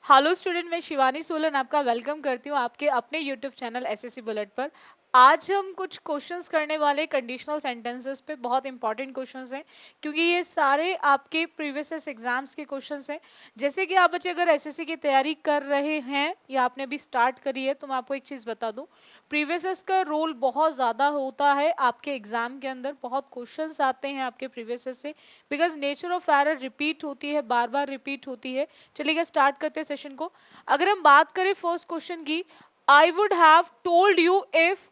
Hello student, मैं शिवानी सोलन आपका welcome करती हूँ आपके अपने यूट्यूब चैनल एसएससी बुलेट पर। आज हम कुछ क्वेश्चंस करने वाले कंडीशनल सेंटेंसेस पे। बहुत इंपॉर्टेंट क्वेश्चंस हैं क्योंकि ये सारे आपके प्रीवियस एग्जाम्स के क्वेश्चंस हैं। जैसे कि आप बच्चे अगर एसएससी की तैयारी कर रहे हैं या आपने भी स्टार्ट करी है तो मैं आपको एक चीज़ बता दूँ, प्रीवियस का रोल बहुत ज़्यादा होता है आपके एग्जाम के अंदर। बहुत क्वेश्चंस आते हैं आपके प्रीवियस से, because nature of error repeat होती है, बार बार रिपीट होती है। चलिए स्टार्ट करते हैं सेशन को। अगर हम बात करें फर्स्ट क्वेश्चन की, आई would have told you if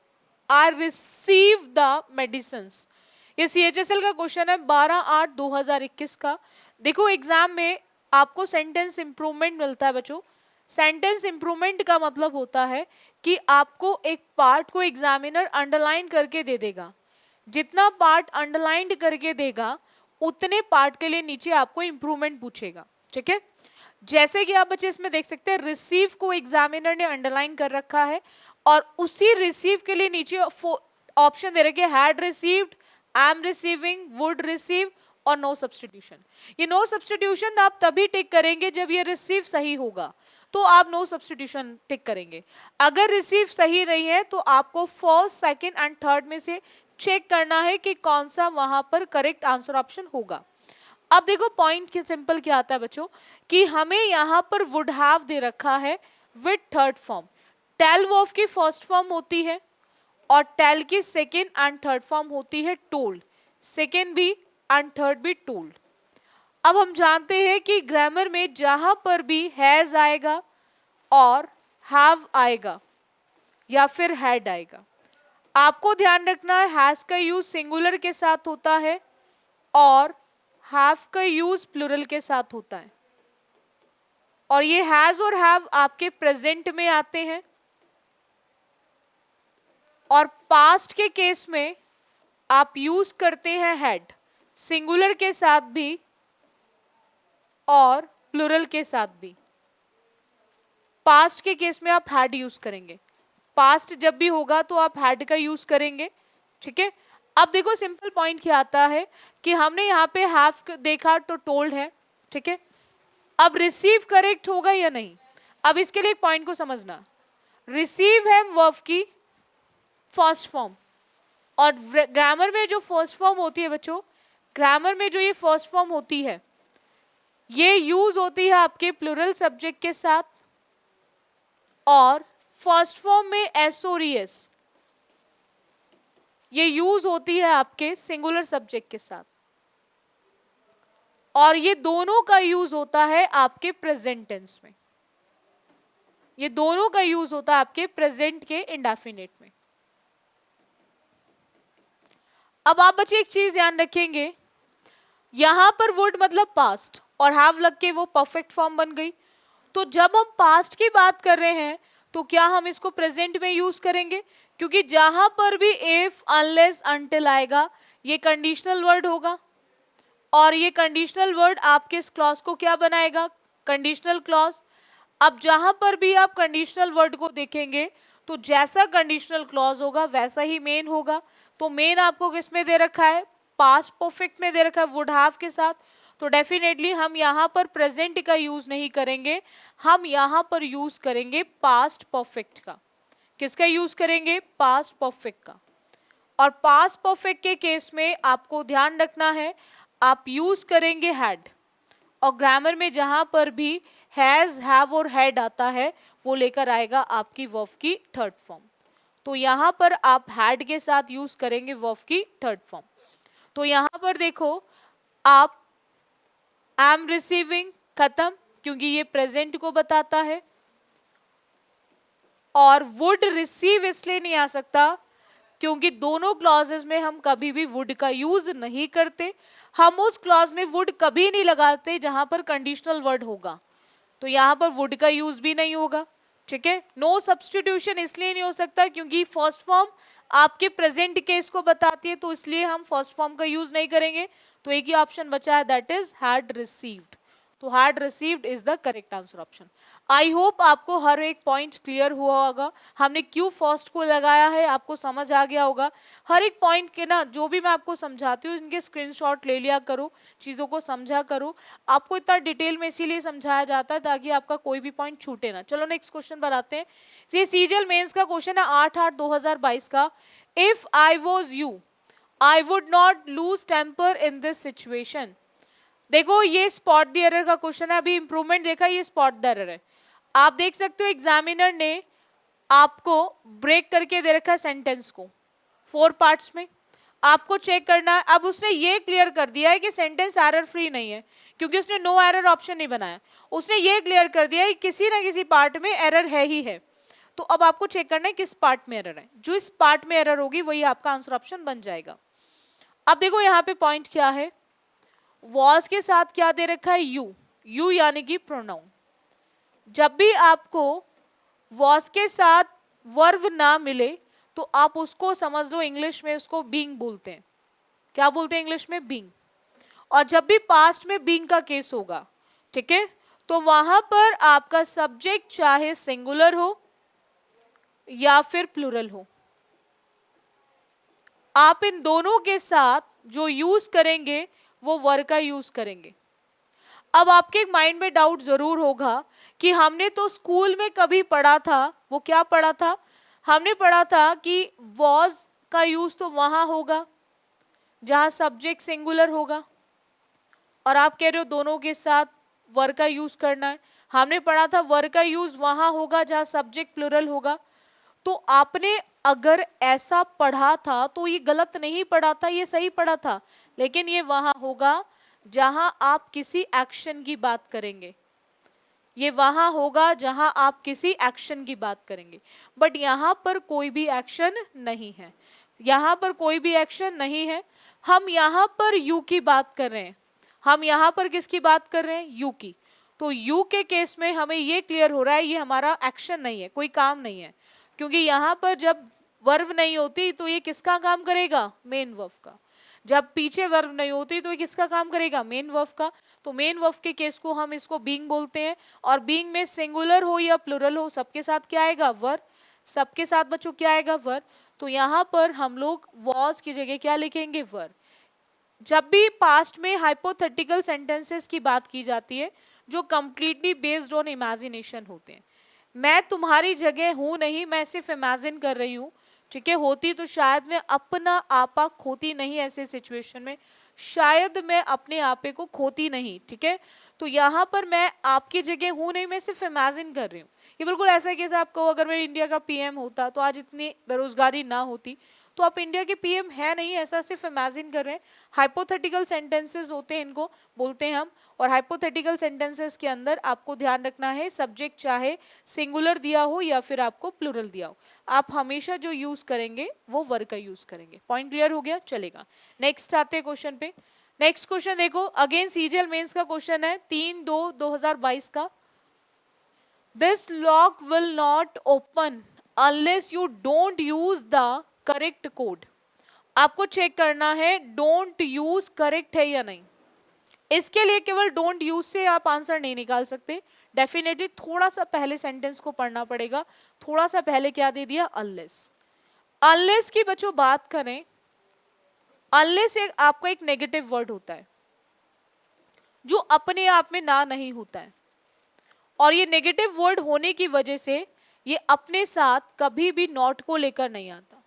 I receive the medicines. ये सीएचएसएल का क्वेश्चन है 12/8/2021 का। देखो एग्जाम में आपको सेंटेंस इंप्रूवमेंट मिलता है बच्चों। सेंटेंस इंप्रूवमेंट का मतलब होता है कि आपको एक पार्ट को एग्जामिनर अंडरलाइन करके दे देगा। जितना पार्ट अंडरलाइन करके देगा उतने पार्ट के लिए नीचे आपको इंप्रूवमेंट पूछेगा। ठीक है, जैसे कि आप बच्चे इसमें देख सकते हैं, रिसीव को एग्जामिनर ने अंडरलाइन कर रखा है और उसी रिसीव के लिए नीचे ऑप्शन दे रखे had received, I am receiving, would receive और नो सब्सटीट्यूशन। ये नो सब्सटीट्यूशन आप तभी टिक करेंगे जब ये रिसीव सही होगा, तो आप नो सब्सटीट्यूशन टिक करेंगे। अगर रिसीव सही नहीं है तो आपको फर्स्ट, सेकंड एंड थर्ड में से चेक करना है कि कौन सा वहां पर करेक्ट आंसर ऑप्शन होगा। अब देखो पॉइंट के सिंपल क्या आता है बच्चों कि हमें यहां पर वुड हैव दे रखा है with third form. Tell verb की फर्स्ट फॉर्म होती है और टेल की सेकेंड एंड थर्ड फॉर्म होती है टोल्ड। सेकेंड भी एंड थर्ड भी टोल्ड। अब हम जानते हैं कि ग्रामर में जहां पर भी हैज आएगा और हैव आएगा या फिर हैड आएगा, आपको ध्यान रखना है हैज का यूज सिंगुलर के साथ होता है और हैव का यूज प्लूरल के साथ होता है। और ये हैज और हैव आपके प्रेजेंट में आते हैं और पास्ट के केस में आप यूज करते हैं हैड, सिंगुलर के साथ भी और प्लूरल के साथ भी। पास्ट के केस में आप हैड यूज करेंगे, पास्ट जब भी होगा तो आप हैड का यूज करेंगे। ठीक है, अब देखो सिंपल पॉइंट क्या आता है कि हमने यहाँ पे हैव देखा तो टोल्ड है। ठीक है, अब रिसीव करेक्ट होगा या नहीं, अब इसके लिए एक पॉइंट को समझना। रिसीव है वर्ब की फर्स्ट फॉर्म और ग्रामर में जो फर्स्ट फॉर्म होती है बच्चों, ग्रामर में जो ये फर्स्ट फॉर्म होती है ये यूज होती है आपके प्लूरल सब्जेक्ट के साथ और फर्स्ट फॉर्म में एस और एस ये यूज होती है आपके सिंगुलर सब्जेक्ट के साथ और ये दोनों का यूज होता है आपके प्रेजेंट टेंस में। ये दोनों का यूज होता है आपके प्रेजेंट के इंडेफिनिट में। अब आप बच्चे एक चीज ध्यान रखेंगे, यहां पर वुड मतलब पास्ट और हैव लग के वो परफेक्ट फॉर्म बन गई। तो जब हम पास्ट की बात कर रहे हैं तो क्या हम इसको प्रेजेंट में यूज करेंगे, क्योंकि जहां पर भी इफ, अनलेस, अनटिल आएगा ये कंडीशनल वर्ड होगा और ये कंडीशनल वर्ड आपके इस क्लॉज को क्या बनाएगा, कंडीशनल क्लॉज। अब जहां पर भी आप कंडीशनल वर्ड को देखेंगे तो जैसा कंडीशनल क्लॉज होगा वैसा ही मेन होगा। तो मेन आपको किस में दे रखा है, पास्ट परफेक्ट में दे रखा है वुड हैव के साथ। तो डेफिनेटली हम यहाँ पर प्रेजेंट का यूज नहीं करेंगे, हम यहाँ पर यूज करेंगे पास्ट परफेक्ट का। किसका यूज करेंगे, पास्ट परफेक्ट का। और पास्ट परफेक्ट के केस में आपको ध्यान रखना है आप यूज करेंगे हैड और ग्रामर में जहां पर भी हैज, हैव और हैड आता है वो लेकर आएगा आपकी वर्ब की थर्ड फॉर्म। तो यहां पर आप हैड के साथ यूज करेंगे वर्ब की थर्ड फॉर्म। तो यहां पर देखो आप आई एम रिसीविंग खत्म क्योंकि ये प्रेजेंट को बताता है और वुड रिसीव इसलिए नहीं आ सकता क्योंकि दोनों क्लॉजेस में हम कभी भी वुड का यूज नहीं करते। हम उस क्लॉज में वुड कभी नहीं लगाते जहां पर कंडीशनल वर्ड होगा, तो यहां पर वुड का यूज भी नहीं होगा। ठीक है, नो सब्सटीट्यूशन इसलिए नहीं हो सकता क्योंकि फर्स्ट फॉर्म आपके प्रेजेंट केस को बताती है, तो इसलिए हम फर्स्ट फॉर्म का यूज नहीं करेंगे। तो एक ही ऑप्शन बचा है दैट इज हैड रिसीव्ड। तो had received is the correct answer option. I hope आपको हर एक पॉइंट क्लियर हुआ होगा, हमने क्यों फर्स्ट को लगाया है आपको समझ आ गया होगा। हर एक पॉइंट के ना जो भी मैं आपको समझाती हूँ इनके स्क्रीनशॉट ले लिया करो, चीज़ों को समझा करो। आपको इतना डिटेल में इसीलिए समझाया जाता है ताकि आपका कोई भी पॉइंट छूटे ना। चलो नेक्स्ट क्वेश्चन बनाते हैं। ये सीजीएल मेंस का क्वेश्चन है 8/8/2022 का। If I was you I would not lose temper in this situation. देखो ये स्पॉट द एरर का क्वेश्चन है, अभी इंप्रूवमेंट देखा, ये स्पॉट द एरर है। आप देख सकते हो एग्जामिनर ने आपको ब्रेक करके दे रखा है सेंटेंस को 4 पार्ट्स में, आपको चेक करना है। अब उसने ये क्लियर कर दिया है कि सेंटेंस एरर फ्री नहीं है क्योंकि उसने नो एरर ऑप्शन नहीं बनाया। उसने ये क्लियर कर दिया है कि किसी ना किसी पार्ट में एरर है ही है। तो अब आपको चेक करना है किस पार्ट में एरर है, जो इस पार्ट में एरर होगी वही आपका आंसर ऑप्शन बन जाएगा। अब देखो यहाँ पे पॉइंट क्या है, वॉज के साथ क्या दे रखा है, यू यानी कि प्रोनाउन। जब भी आपको वॉज के साथ वर्ब ना मिले तो आप उसको समझ लो इंग्लिश में उसको बीइंग बोलते हैं। क्या बोलते हैं इंग्लिश में, बीइंग। और जब भी पास्ट में बीइंग का केस होगा, ठीक है, तो वहां पर आपका सब्जेक्ट चाहे सिंगुलर हो या फिर प्लूरल हो, आप इन दोनों के साथ जो यूज करेंगे वो वर्ब का यूज करेंगे। अब आपके माइंड में डाउट जरूर होगा कि हमने तो स्कूल में कभी पढ़ा था, वो क्या पढ़ा था, हमने पढ़ा था कि वॉज का यूज तो वहां होगा जहां सब्जेक्ट सिंगुलर होगा, और आप कह रहे हो दोनों के साथ वर्ब का यूज करना है। हमने पढ़ा था वर्ब का यूज वहां होगा जहां सब्जेक्ट प्लूरल होगा। तो आपने अगर ऐसा पढ़ा था तो ये गलत नहीं पढ़ा था, ये सही पढ़ा था, लेकिन ये वहां होगा जहां आप किसी एक्शन की बात करेंगे। ये वहां होगा जहां आप किसी एक्शन की बात करेंगे, बट यहां पर कोई भी एक्शन नहीं है, यहां पर कोई भी एक्शन नहीं है। हम यहां पर यू की बात कर रहे हैं, हम यहां पर किसकी बात कर रहे हैं, यू की। तो यू के केस में हमें ये क्लियर हो रहा है ये हमारा एक्शन नहीं है, कोई काम नहीं है, क्योंकि यहां पर जब वर्ब नहीं होती तो ये किसका काम करेगा, मेन वर्ब का। जब पीछे वर्ब नहीं होती तो ये किसका काम करेगा, मेन वर्ब का। तो मेन वर्ब के केस को हम इसको बीइंग बोलते हैं, और बीइंग में सिंगुलर हो या प्लूरल हो सबके साथ क्या आएगा, वर्ब। सबके साथ बच्चों क्या आएगा, वर्ब। तो यहाँ पर हम लोग वॉज की जगह क्या लिखेंगे, वर्ब। जब भी पास्ट में हाइपोथेटिकल सेंटेंसेस की बात की जाती है जो कंप्लीटली बेस्ड ऑन इमेजिनेशन होते हैं, मैं तुम्हारी जगह हूं नहीं, मैं सिर्फ इमेजिन कर रही हूं, ठीक है, होती तो शायद मैं अपना आपा खोती नहीं, ऐसे सिचुएशन में शायद मैं अपने आपे को खोती नहीं, ठीक है। तो यहाँ पर मैं आपकी जगह हूं नहीं, मैं सिर्फ इमेजिन कर रही हूँ। ये बिल्कुल ऐसा है कि आप कहो अगर मैं इंडिया का पीएम होता तो आज इतनी बेरोजगारी ना होती, तो आप इंडिया के पीएम है नहीं, ऐसा सिर्फ इमेजिन कर रहे हैं। हाइपोथेटिकल सेंटेंसेस होते हैं, इनको बोलते हैं हम। और हाइपोथेटिकल सेंटेंसेस के अंदर आपको ध्यान रखना है सब्जेक्ट चाहे सिंगुलर दिया हो या फिर आपको प्लूरल दिया हो, आप हमेशा जो यूज करेंगे वो वर्ब का यूज करेंगे। पॉइंट क्लियर हो गया, चलेगा। नेक्स्ट आते हैं क्वेश्चन पे। नेक्स्ट क्वेश्चन देखो, अगेन सीजीएल मेंस का क्वेश्चन है 3/2/2022 का। This lock will not open unless you don't use the correct code. आपको चेक करना है डोंट यूज करेक्ट है या नहीं। इसके लिए केवल डोंट यूज से आप आंसर नहीं निकाल सकते, डेफिनेटली थोड़ा सा पहले सेंटेंस को पढ़ना पड़ेगा। थोड़ा सा पहले क्या दे दिया, अनलेस। अनलेस की बच्चों बात करें, अनलेस एक आपका एक नेगेटिव वर्ड होता है जो अपने आप में ना नहीं होता है, और ये नेगेटिव वर्ड होने की वजह से ये अपने साथ कभी भी नॉट को लेकर नहीं आता।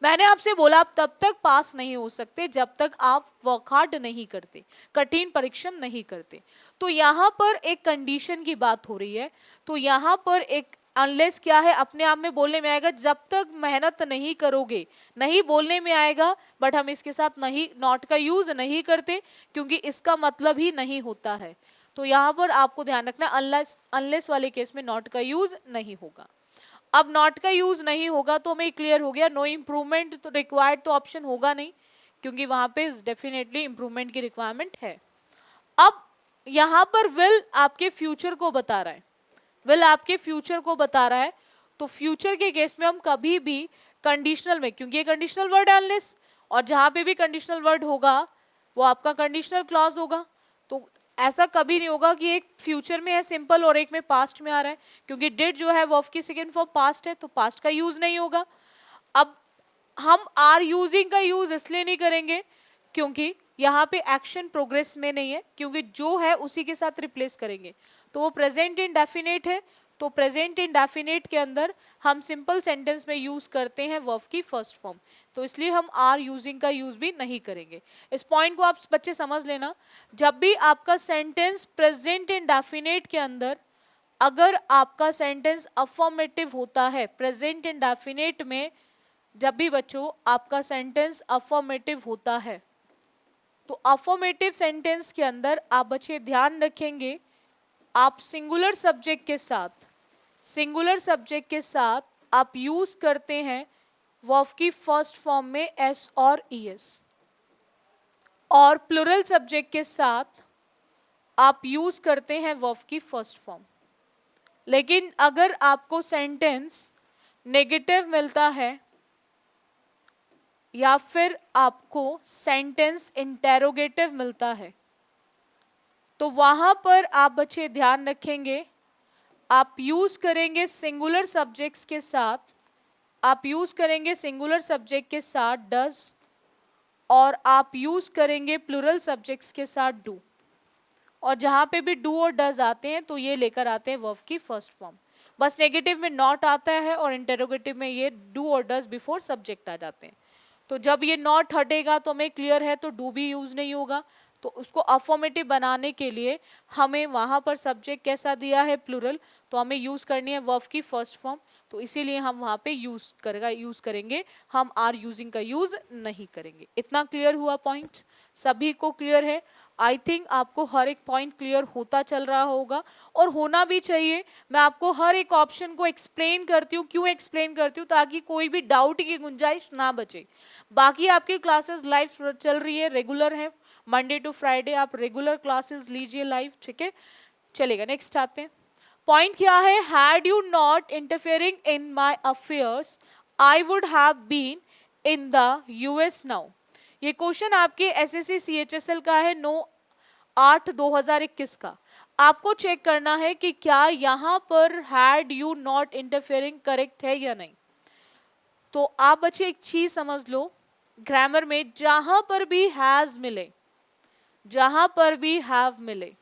मैंने आपसे बोला आप तब तक पास नहीं हो सकते जब तक आप वर्क हार्ड नहीं करते, कठिन परिश्रम नहीं करते। तो यहाँ पर एक कंडीशन की बात हो रही है, तो यहाँ पर एक अनलेस क्या है, अपने आप में बोलने में आएगा जब तक मेहनत नहीं करोगे, नहीं बोलने में आएगा, बट हम इसके साथ नहीं नॉट का यूज नहीं करते क्योंकि इसका मतलब ही नहीं होता है। तो यहाँ पर आपको ध्यान रखना अनलेस, अनलेस वाले केस में नॉट का यूज नहीं होगा। अब नॉट का यूज नहीं होगा तो हमें क्लियर हो गया, नो इंप्रूवमेंट तो रिक्वायर्ड तो ऑप्शन होगा नहीं, क्योंकि वहां पे डेफिनेटली इंप्रूवमेंट की रिक्वायरमेंट है। अब यहां पर विल आपके फ्यूचर को बता रहा है, विल आपके फ्यूचर को बता रहा है। तो फ्यूचर के केस में हम कभी भी कंडीशनल में, क्योंकि ये कंडीशनल वर्ड है अनलेस, और जहां पे भी कंडीशनल वर्ड होगा वो आपका कंडीशनल क्लॉज होगा। तो ऐसा कभी नहीं होगा कि एक फ्यूचर में है सिंपल और एक में पास्ट में आ रहा है, क्योंकि डिड जो है वर्ब की सेकेंड फॉर्म पास्ट है, तो पास्ट का यूज नहीं होगा। अब हम आर यूजिंग का यूज इसलिए नहीं करेंगे क्योंकि यहाँ पे एक्शन प्रोग्रेस में नहीं है, क्योंकि जो है उसी के साथ रिप्लेस करेंगे, तो वो प्रेजेंट इंडेफिनिट है। तो प्रेजेंट इंडेफिनिट के अंदर हम सिंपल सेंटेंस में यूज करते हैं वर्ब की फर्स्ट फॉर्म, तो इसलिए हम आर यूजिंग का यूज भी नहीं करेंगे। इस पॉइंट को आप बच्चे समझ लेना, जब भी आपका सेंटेंस प्रेजेंट इंडेफिनिट के अंदर, अगर आपका सेंटेंस अफर्मेटिव होता है प्रेजेंट इंडेफिनिट में, जब भी बच्चों आपका सेंटेंस अफर्मेटिव होता है, तो अफर्मेटिव सेंटेंस के अंदर आप बच्चे ध्यान रखेंगे, आप सिंगुलर सब्जेक्ट के साथ आप यूज करते हैं वर्ब की फर्स्ट फॉर्म में एस और ईएस, और प्लुरल सब्जेक्ट के साथ आप यूज करते हैं वर्ब की फर्स्ट फॉर्म। लेकिन अगर आपको सेंटेंस नेगेटिव मिलता है या फिर आपको सेंटेंस इंटेरोगेटिव मिलता है, तो वहां पर आप बच्चे ध्यान रखेंगे, आप यूज करेंगे सिंगुलर सब्जेक्ट्स के साथ, आप यूज करेंगे सिंगुलर सब्जेक्ट के साथ डज, और आप यूज करेंगे प्लुरल सब्जेक्ट्स के साथ डू। और जहां पे भी डू और डज आते हैं तो ये लेकर आते हैं वर्ब की फर्स्ट फॉर्म। बस नेगेटिव में नॉट आता है और इंटेरोगेटिव में ये डू और डज बिफोर सब्जेक्ट आ जाते हैं। तो जब ये नॉट हटेगा तो हमें क्लियर है, तो डू भी यूज नहीं होगा। तो उसको अफर्मेटिव बनाने के लिए हमें वहां पर सब्जेक्ट कैसा दिया है, प्लुरल, तो हमें यूज करनी है वर्ब की फर्स्ट फॉर्म, तो इसीलिए हम वहां पे यूज करेंगे, हम आर यूजिंग का यूज नहीं करेंगे। इतना क्लियर हुआ पॉइंट? सभी को क्लियर है? आई थिंक आपको हर एक पॉइंट क्लियर होता चल रहा होगा, और होना भी चाहिए। मैं आपको हर एक ऑप्शन को एक्सप्लेन करती हूँ, क्यों एक्सप्लेन करती हूँ, ताकि कोई भी डाउट की गुंजाइश ना बचे। बाकी आपकी क्लासेस लाइव चल रही है, रेगुलर है, मंडे टू फ्राइडे आप रेगुलर क्लासेस लीजिए लाइव, ठीक है, चलेगा। नेक्स्ट आते हैं, पॉइंट क्या है, had you not interfering in my affairs I would have been in the US now. ये क्वेश्चन आपके एसएससी सीएचएसएल का है, 9/8/2021 का। आपको चेक करना है कि क्या यहां पर had you not interfering correct है या नहीं। तो आप बच्चे एक चीज समझ लो, ग्रामर में जहां पर भी हैज मिले, जहां पर भी हैव मिले,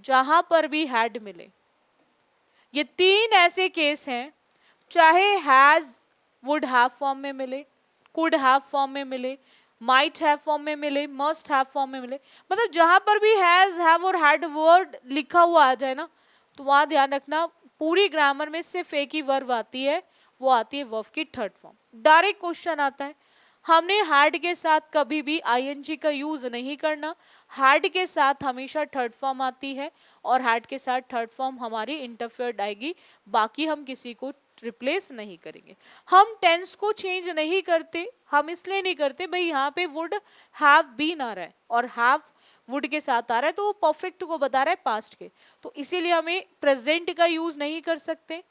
जहां पर भी हैड मिले, ये तीन ऐसे केस हैं, चाहे हैज वुड हैव फॉर्म में मिले, कुड हैव फॉर्म में मिले, माइट हैव फॉर्म में मिले, मस्ट हैव फॉर्म में मिले, मतलब जहां पर भी हैज, हैव और हैड वर्ड लिखा हुआ आ जाए ना, तो वहां ध्यान रखना पूरी ग्रामर में सिर्फ एक ही वर्ब आती है, वो आती है वर्ब की थर्ड फॉर्म। डायरेक्ट क्वेश्चन आता है, हमने हैड के साथ कभी भी आईएनजी का यूज नहीं करना, हैड के साथ हमेशा थर्ड फॉर्म आती है, और हैड के साथ थर्ड फॉर्म हमारी इंटरफेयर्ड आएगी, बाकी हम किसी को रिप्लेस नहीं करेंगे। हम टेंस को चेंज नहीं करते, हम इसलिए नहीं करते भाई यहाँ पे वुड हैव बीन आ रहा है और हैव वुड के साथ आ रहा है, तो वो परफेक्ट को बता रहा है पास्ट के, तो इसीलिए हमें प्रेजेंट का यूज नहीं कर सकते।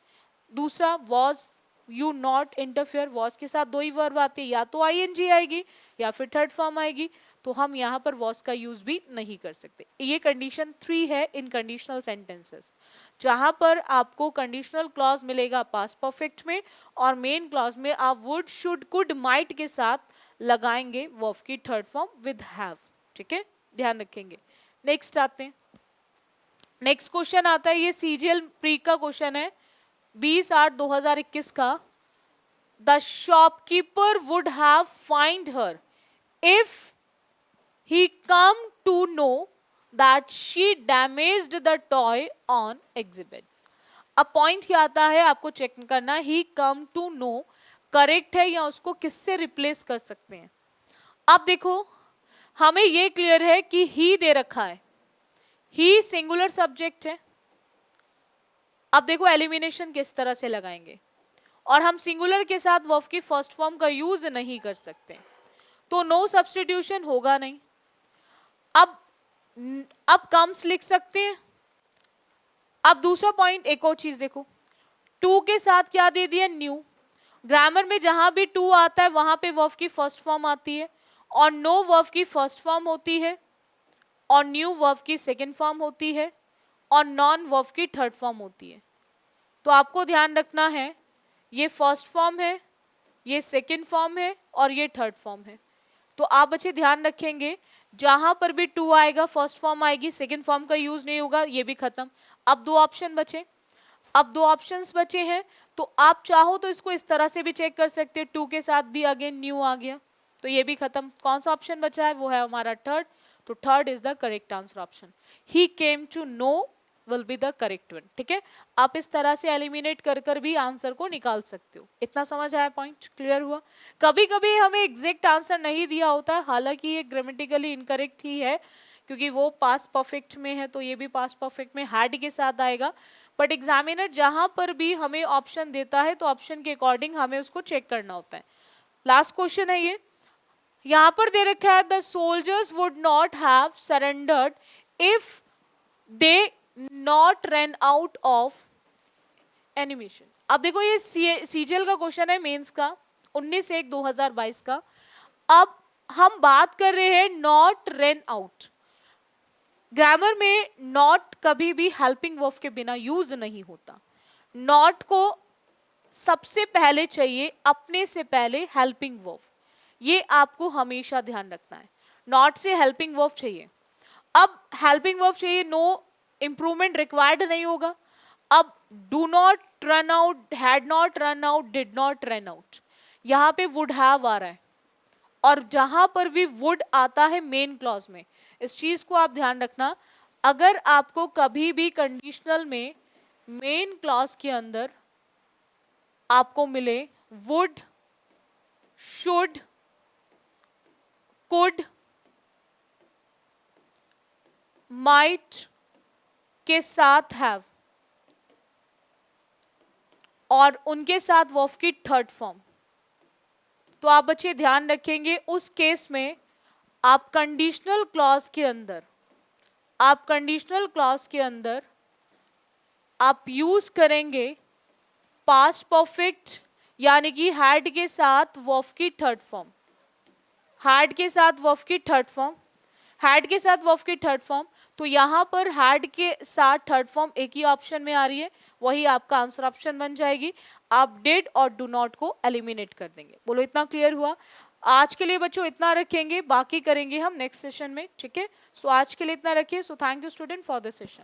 दूसरा, was you not interfere, was के साथ दो ही वर्ब आते हैं, या तो आईएनजी आएगी या फिर थर्ड फॉर्म आएगी, तो हम यहाँ पर वॉज का यूज भी नहीं कर सकते। ये कंडीशन 3 है इन कंडीशनल सेंटेंसेस, जहां पर आपको कंडीशनल क्लॉज मिलेगा पास्ट परफेक्ट में, और मेन क्लॉज में आप वुड, शुड, कुड, माइट के साथ लगाएंगे वर्ब की थर्ड फॉर्म विद हैव, ठीक है, ध्यान रखेंगे। नेक्स्ट आते हैं, नेक्स्ट क्वेश्चन आता है, ये सीजीएल प्री का क्वेश्चन है 20/8/2021 का। The shopkeeper would have find her if he come to know that she damaged the toy on exhibit। अब पॉइंट क्या आता है, आपको चेक करना, he come to know correct है या उसको किससे रिप्लेस कर सकते हैं। अब देखो, हमें ये क्लियर है कि he दे रखा है, he सिंगुलर सब्जेक्ट है। अब देखो एलिमिनेशन किस तरह से लगाएंगे, और हम सिंगुलर के साथ वर्ब की फर्स्ट फॉर्म का यूज नहीं कर सकते, तो नो सब्स्टिट्यूशन होगा नहीं। अब कम्स लिख सकते हैं। अब दूसरा पॉइंट, एक और चीज देखो, टू के साथ क्या दे दिया, न्यू। ग्रामर में जहां भी टू आता है वहां पे वर्ब की फर्स्ट फॉर्म आती है, और नो वर्ब की फर्स्ट फॉर्म होती है, और न्यू वर्ब की सेकेंड फॉर्म होती है और नॉन वर्ब की थर्ड फॉर्म होती है। तो आपको ध्यान रखना है ये फर्स्ट फॉर्म है, ये सेकेंड फॉर्म है और ये थर्ड फॉर्म है। तो आप बच्चे ध्यान रखेंगे जहां पर भी टू आएगा फर्स्ट फॉर्म आएगी, सेकेंड फॉर्म का यूज नहीं होगा, ये भी खत्म। अब दो ऑप्शन बचे, अब दो ऑप्शंस बचे हैं, तो आप चाहो तो इसको इस तरह से भी चेक कर सकते हैं, टू के साथ भी अगेन न्यू आ गया, तो ये भी खत्म। कौन सा ऑप्शन बचा है, वो है हमारा थर्ड। तो third is the correct answer option, he came to know will be the correct one. ठीक है, आप इस तरह से एलिमिनेट कर कर भी आंसर को निकाल सकते हो। इतना समझ आया, पॉइंट क्लियर हुआ। कभी कभी हमें एग्जैक्ट आंसर नहीं दिया होता है, हालांकि ये ग्रामेटिकली इनकरेक्ट ही है क्योंकि वो पास्ट परफेक्ट में है, तो ये भी पास्ट परफेक्ट में हैड के साथ आएगा। बट एग्जामिनर जहां पर भी हमें ऑप्शन देता है तो ऑप्शन के अकॉर्डिंग हमें उसको चेक करना होता है। लास्ट क्वेश्चन है ये, यहां पर दे रखा है the soldiers would not have surrendered if they not run out of animation. अब देखो ये सीजीएल का क्वेश्चन है मेंस का 19/1/2022 का। अब हम बात कर रहे हैं नॉट रन आउट। ग्रामर में नॉट कभी भी हेल्पिंग वर्ब के बिना यूज नहीं होता। नॉट को सबसे पहले चाहिए, अपने से पहले हेल्पिंग वर्ब, ये आपको हमेशा ध्यान रखना है। नॉट से हेल्पिंग वर्ब चाहिए। अब हेल्पिंग वर्ब चाहिए, नो इंप्रूवमेंट रिक्वायर्ड नहीं होगा। अब do not run out, had not run out, did not run out, यहां पे वुड हैव आ रहा है, और जहां पर भी वुड आता है मेन क्लॉज में, इस चीज को आप ध्यान रखना। अगर आपको कभी भी कंडीशनल में मेन क्लॉज के अंदर आपको मिले वुड, शुड, कुड, माइट के साथ हैव और उनके साथ वर्ब की थर्ड फॉर्म, तो आप बच्चे ध्यान रखेंगे उस केस में आप कंडीशनल क्लॉज के अंदर, आप कंडीशनल क्लॉज के अंदर आप यूज करेंगे पास्ट परफेक्ट, यानी कि हैड के साथ वर्ब की थर्ड फॉर्म, हैड के साथ वर्ब की थर्ड फॉर्म, हैड के साथ वर्ब की थर्ड फॉर्म। तो यहां पर हैड के साथ थर्ड फॉर्म एक ही ऑप्शन में आ रही है, वही आपका आंसर ऑप्शन बन जाएगी। आप डिड और डू नॉट को एलिमिनेट कर देंगे। बोलो इतना क्लियर हुआ। आज के लिए बच्चों इतना रखेंगे, बाकी करेंगे हम नेक्स्ट सेशन में। ठीक है, सो आज के लिए इतना रखिए। So thank you student for this session.